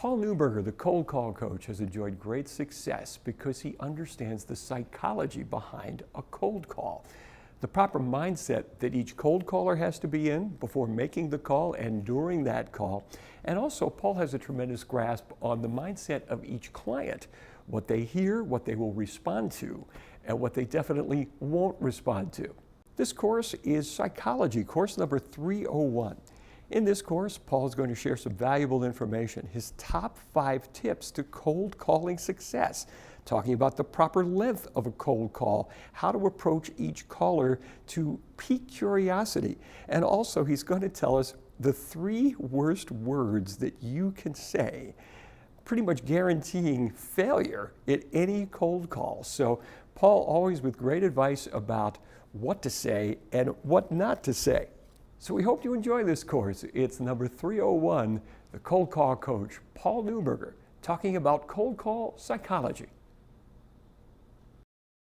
Paul Newberger, the cold call coach, has enjoyed great success because he understands the psychology behind a cold call. The proper mindset that each cold caller has to be in before making the call and during that call. And also, Paul has a tremendous grasp on the mindset of each client, what they hear, what they will respond to, and what they definitely won't respond to. This course is Psychology, course number 301. In this course, Paul is going to share some valuable information, his top 5 tips to cold calling success, talking about the proper length of a cold call, how to approach each caller to pique curiosity, and also he's going to tell us the 3 worst words that you can say, pretty much guaranteeing failure at any cold call. So Paul always with great advice about what to say and what not to say. So we hope you enjoy this course. It's number 301, the Cold Call Coach, Paul Newberger, talking about cold call psychology.